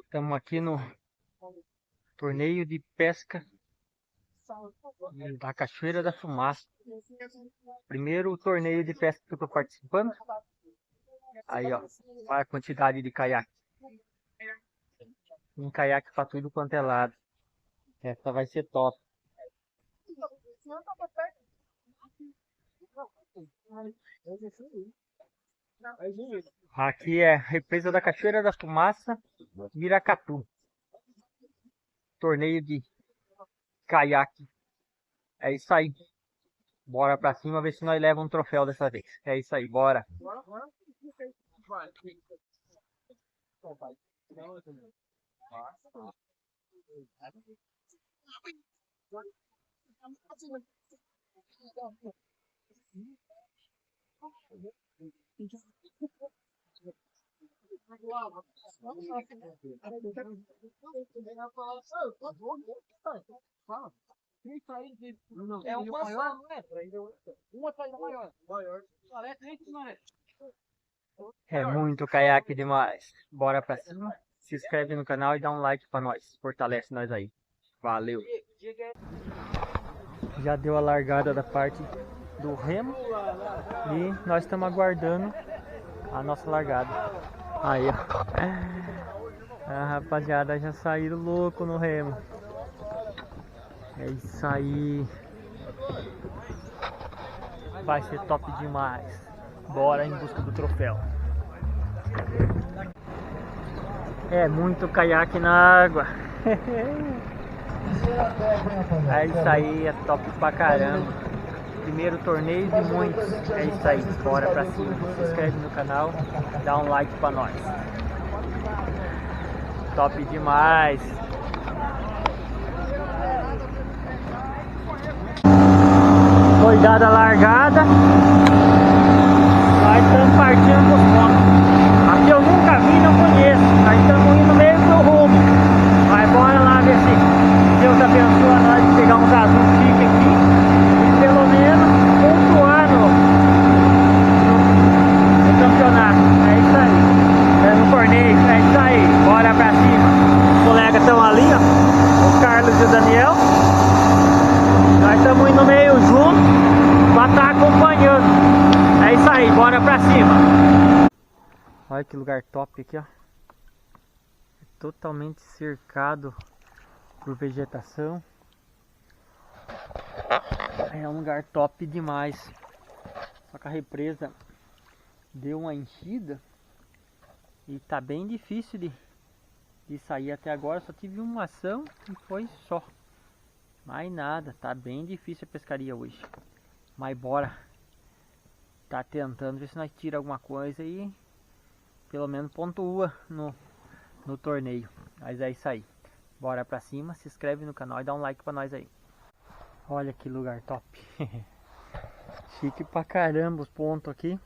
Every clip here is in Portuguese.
Estamos aqui no torneio de pesca da Cachoeira da Fumaça. Primeiro torneio de pesca que eu estou participando. Aí, ó, olha a quantidade de caiaque. Um caiaque para tudo quanto é lado. Essa vai ser top. Aqui é a represa da Cachoeira da Fumaça, Viracatu. Torneio de caiaque. É isso aí. Bora pra cima ver se nós levamos um troféu dessa vez. É isso aí, bora. É uma maior, não é? Uma saída maior. É muito caiaque demais. Bora pra cima. Se inscreve no canal e dá um like pra nós. Fortalece nós aí. Valeu. Já deu a largada da parte do remo. E nós estamos aguardando a nossa largada. Aí, ó. A rapaziada já saíram louco no remo. É isso aí. Vai ser top demais. Bora em busca do troféu. É muito caiaque na água. É isso aí, é top pra caramba. Primeiro torneio de muitos. É isso aí, bora pra cima. Se inscreve no canal, dá um like pra nós. Top demais. Foi dada a largada. Nós estamos partindo dos pontos. Aqui eu nunca vi, não conheço. Nós estamos indo meio pro rumo. Mas bora lá ver se Deus abençoa nós de pegar uns azul chique aqui. E pelo menos pontuar no campeonato. É isso aí. É no torneio. É isso aí. Bora pra cima. Os colegas estão ali, ó. O Carlos e o Daniel. Nós estamos indo meio junto pra estar acompanhando. É isso aí, bora pra cima. Olha que lugar top aqui, ó. Totalmente cercado por vegetação. É um lugar top demais. Só que a represa deu uma enchida e tá bem difícil de sair até agora. Só tive uma ação e foi só. Mais nada, tá bem difícil a pescaria hoje. Mas bora. Tá tentando ver se nós tira alguma coisa e pelo menos pontua no torneio. Mas é isso aí. Bora pra cima, se inscreve no canal e dá um like pra nós aí. Olha que lugar top. Chique pra caramba os pontos aqui.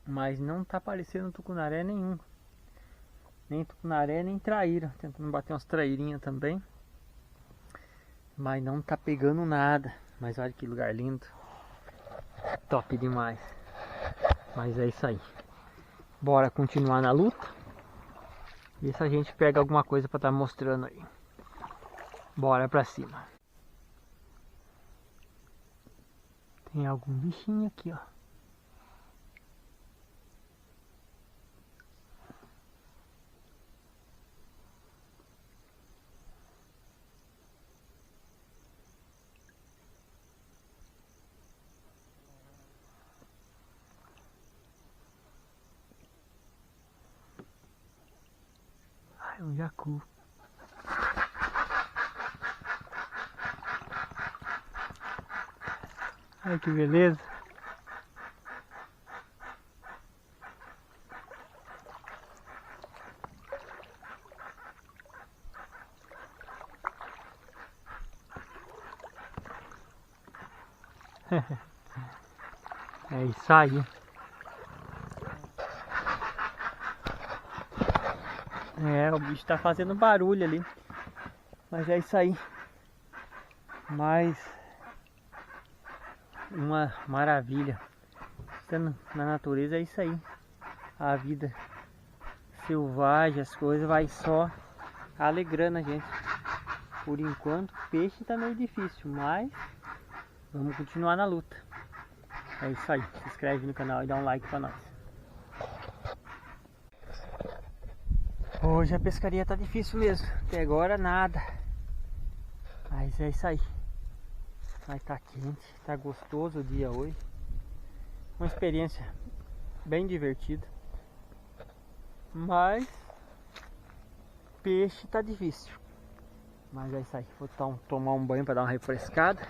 Mas não tá aparecendo tucunaré nenhum. Nem tucunaré, nem traíra. Tentando bater umas traírinhas também. Mas não tá pegando nada. Mas olha que lugar lindo. Top demais. Mas é isso aí. Bora continuar na luta. Ver se a gente pega alguma coisa pra estar mostrando aí. Bora pra cima. Tem algum bichinho aqui, ó. É um jacu. Ai, que beleza. É isso aí. É, o bicho tá fazendo barulho ali. Mas é isso aí. Mas uma maravilha. Estando na natureza é isso aí. A vida selvagem, as coisas vai só alegrando a gente. Por enquanto, peixe tá meio difícil, mas vamos continuar na luta. É isso aí. Se inscreve no canal e dá um like pra nós. Hoje a pescaria tá difícil mesmo. Até agora nada. Mas é isso aí. Vai tá quente, tá gostoso o dia hoje. Uma experiência bem divertida. Mas peixe tá difícil. Mas é isso aí. Vou tomar um banho para dar uma refrescada.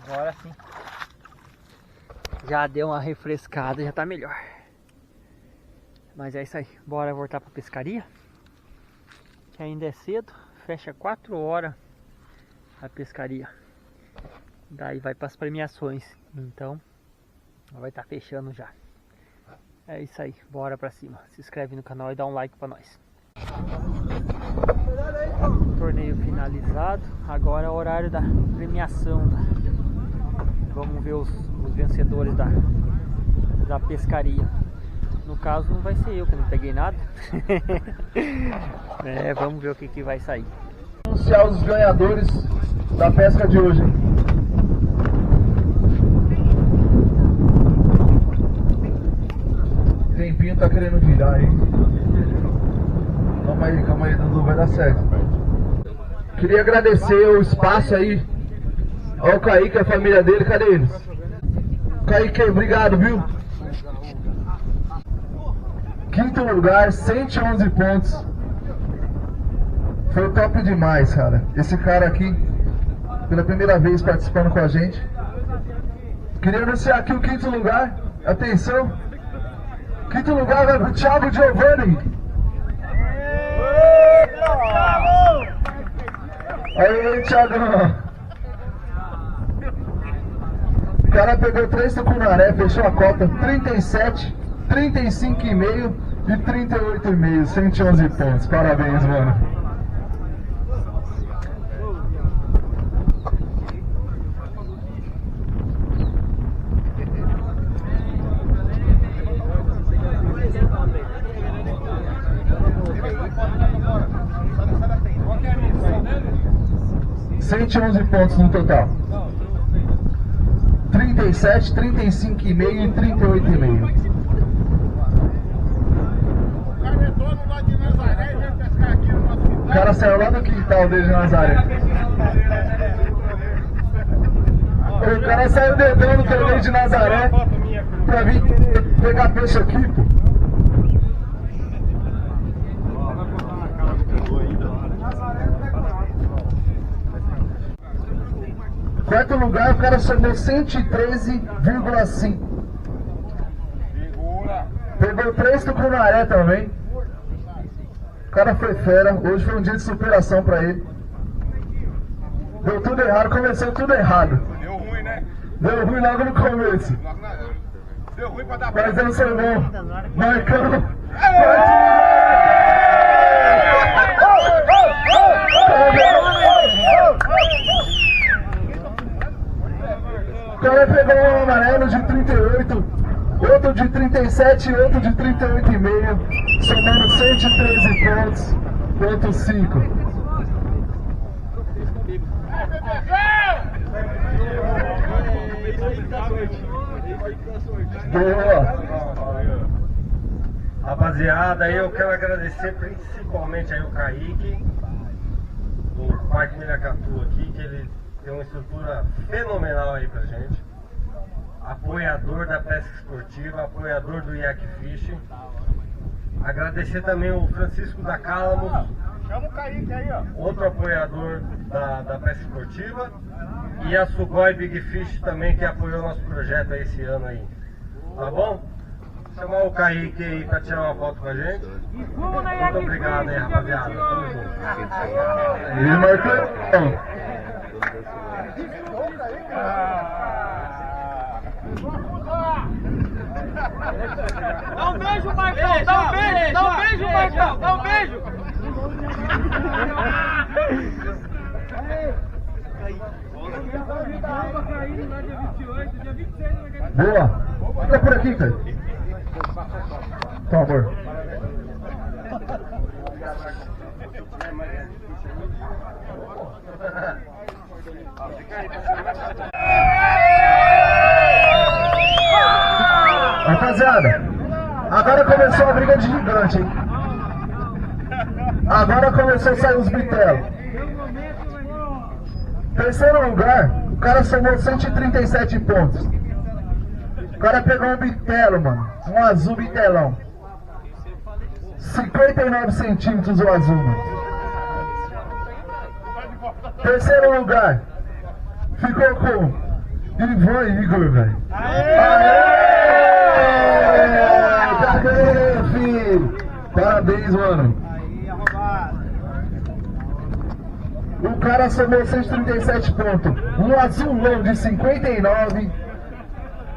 Agora sim. Já deu uma refrescada, já tá melhor. Mas é isso aí. Bora voltar pra pescaria. Que ainda é cedo. Fecha 4 horas a pescaria. Daí vai para as premiações. Então vai estar fechando já. É isso aí. Bora pra cima. Se inscreve no canal e dá um like pra nós. Torneio finalizado. Agora é o horário da premiação. Vamos ver os vencedores da pescaria. No caso não vai ser eu, que eu não peguei nada. Vamos ver o que vai sair. Anunciar os ganhadores da pesca de hoje. Tempinho tá querendo virar aí. Calma aí, Dudu, vai dar certo. Queria agradecer o espaço aí ao Kaique e a família dele. Cadê eles? Kaique, obrigado, viu? Quinto lugar, 111 pontos. Foi top demais, cara. Esse cara aqui, pela primeira vez participando com a gente. Queria anunciar aqui o quinto lugar. Atenção. Quinto lugar vai pro Thiago Giovanni. Aí, Thiagão. O cara pegou 3 tucunaré, fechou a cota, 37, 35,5 e 38,5, 111 pontos. Parabéns, mano. $111 pontos no total. 37, 35,5 e 38,5. O cara saiu lá do quintal dele de Nazaré. O cara saiu dedando no torneio de Nazaré pra vir pegar peixe aqui, pô. Quarto lugar, o cara somou 113,5. Pegou 3 tucunaré também. O cara foi fera. Hoje foi um dia de superação pra ele. Deu tudo errado, começou tudo errado. Deu ruim, né? Deu ruim logo no começo. Deu ruim pra dar Mas eu sou bom. Marcão. O cara pegou um amarelo de 38, outro de 37 e outro de 38,5, somando 113 pontos, ponto 5. Boa! Rapaziada, eu quero agradecer principalmente aí o Kaique, do Parque Miracatu aqui, que ele tem uma estrutura fenomenal aí pra gente. Apoiador da pesca esportiva, apoiador do Yak Fish. Agradecer também o Francisco da Cálamos. Chama o Kaique aí, ó. Outro apoiador da pesca esportiva, e a Sugoi Big Fish também, que apoiou nosso projeto esse ano aí. Tá bom? Vou chamar o Kaique aí pra tirar uma foto com a gente. Muito obrigado aí, rapaziada. Tamo junto. E Marcão. Dá um beijo, Marcão! Dá um beijo! Dá um beijo, Marcão! Dá um beijo! Boa! Fica por aqui, cara. Tá, amor. Rapaziada, agora começou a briga de gigante, hein? Agora começou a sair os bitelos. Terceiro lugar, o cara somou 137 pontos. O cara pegou um bitelo, mano. Um azul bitelão. 59 centímetros o azul, mano. Terceiro lugar, ficou com Ivan Igor, velho. Cadê, filho? Parabéns, mano. O cara somou 137 pontos. Um azulão de 59,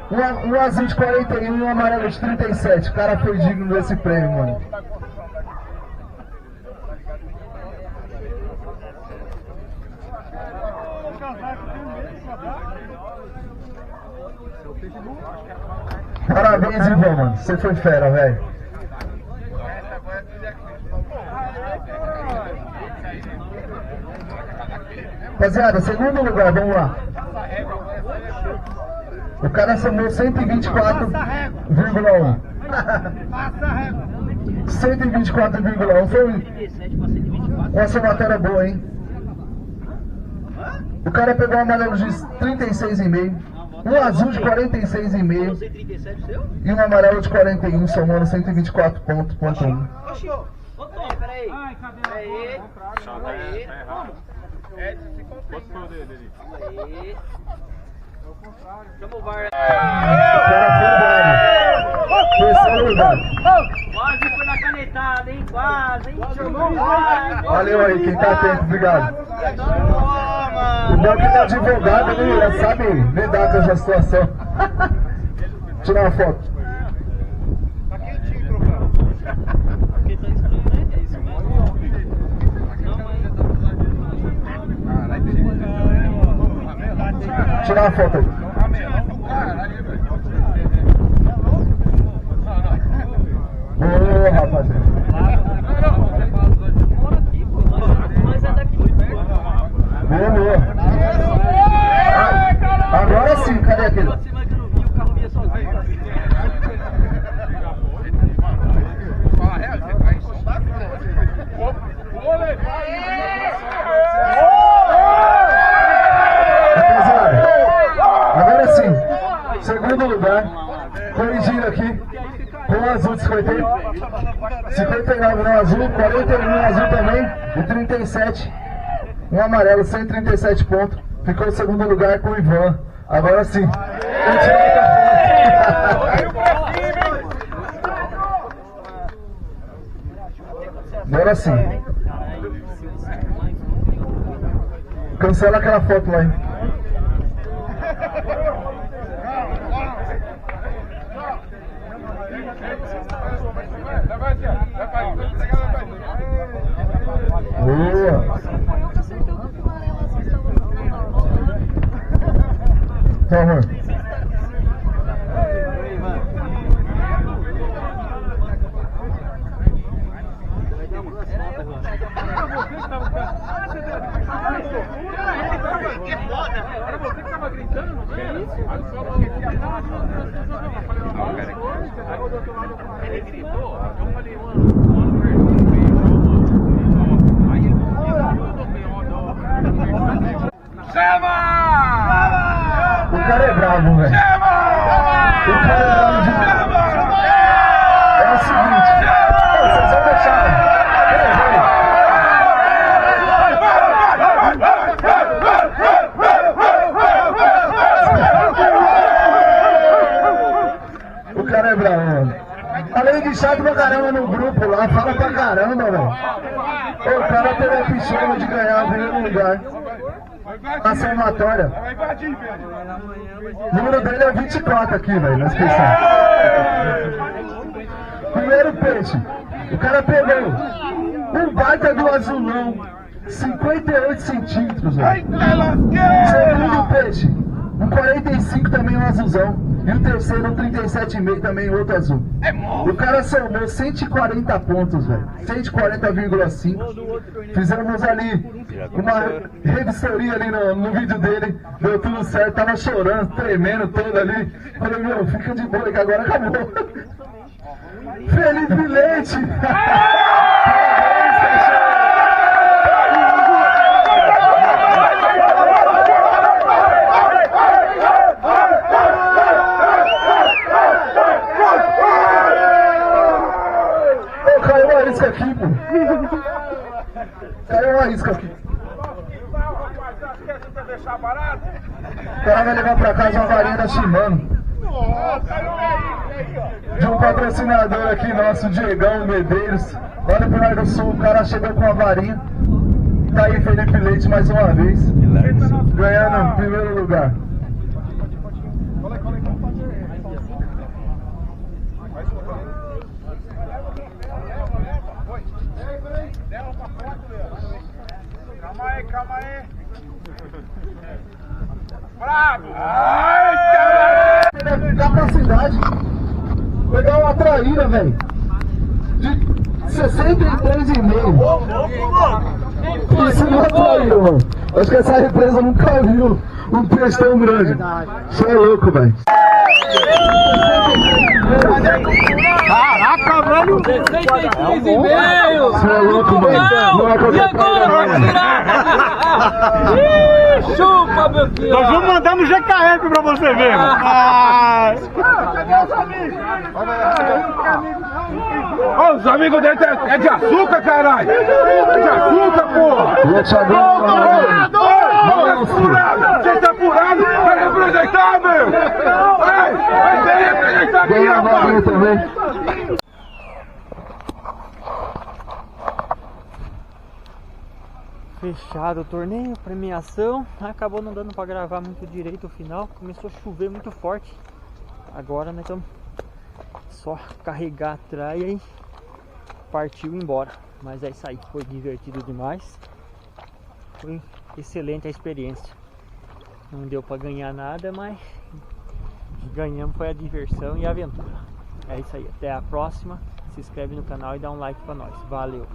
um azul de 41 e um amarelo de 37. O cara foi digno desse prêmio, mano. Parabéns, Ivan, mano. Você foi fera, velho. Rapaziada, segundo lugar, vamos lá. O cara somou 124,1. 124,1 foi uma somatória boa, hein? O cara pegou um amarelo de 36,5, um azul de 46,5 e um amarelo de 41, somando 124 pontos. Peraí. Chama o VAR. Terceiro lugar. Quase foi na canetada, hein? Quase, hein? Chamou o VAR. Valeu aí, quem tá atento, obrigado. O bom que ele é advogado, ele sabe lidar com essa situação. Tirar uma foto. Tá quentinho, trocando. Porque tá estranho, né? É isso mesmo. Tirar uma foto aí. Boa, rapaziada. Mas é daqui muito perto. Boa. Agora sim, cadê aquele? Acima que eu não vi, o carro vinha sozinho. Fala real, você vai encostar, Rapaziada, agora sim, segundo lugar, corrigindo aqui, com o azul de 59 no azul, 41 no azul também, e 37, um amarelo, 137 pontos, ficou em segundo lugar com o Ivan. Agora sim, agora sim. Cancela aquela foto lá, hein? Boa! Tá, amor. Era você que tava gritando, não é? Ele gritou, eu falei, mano, aí ele chama! O cara é bravo, velho. Chama! O cara é bravo demais. É o seguinte, vocês vão deixar. Kaique chato pra caramba no grupo lá, fala pra caramba, velho. O cara teve a pichona de ganhar o primeiro lugar na somatória. O número dele é 24 aqui, velho, na inscrição. Primeiro peixe, o cara pegou um baita do azulão, 58 centímetros, velho. Segundo peixe, um 45 também, um azulzão. E o terceiro, um 37,5 também, outro azul. O cara somou 140 pontos, velho. 140,5. Fizemos ali uma revistoria ali no vídeo dele. Deu tudo certo, tava chorando, tremendo todo ali. Falei, meu, fica de boa que agora acabou. Felipe Leite! Caiu uma isca aqui, pô. Caiu uma isca aqui. O cara vai levar pra casa uma varinha da Shimano. De um patrocinador aqui nosso, Diegão Medeiros. Lá no Rio Grande do Sul, o cara chegou com uma varinha. Tá aí Felipe Leite mais uma vez. Ganhando o primeiro lugar. Calma aí. Bravo! Capacidade. Pegar uma traíra, velho. De 63,5. Isso não é traíra, mano. Acho que essa represa nunca viu um peixe tão grande. Você é louco, velho. Caraca, velho! 63,5! Você é louco, velho. Não é qualquer coisa, não. Chupa, meu filho! Nós vamos mandar no GKF pra você ver, mano. Cadê os amigos? Ó, os amigos dele é de açúcar, caralho! É de açúcar, porra! E a Thiagão, Você tá apurado? Vai representar, meu! Vai representar aqui, ganhou a rapaz! varinha também. Fechado o torneio, premiação. Acabou não dando pra gravar muito direito o final. Começou a chover muito forte. Agora nós estamos só carregar a traia e partiu embora. Mas é isso aí, foi divertido demais. Foi excelente a experiência. Não deu pra ganhar nada, mas ganhamos foi a diversão e a aventura. É isso aí, até a próxima. Se inscreve no canal e dá um like pra nós. Valeu!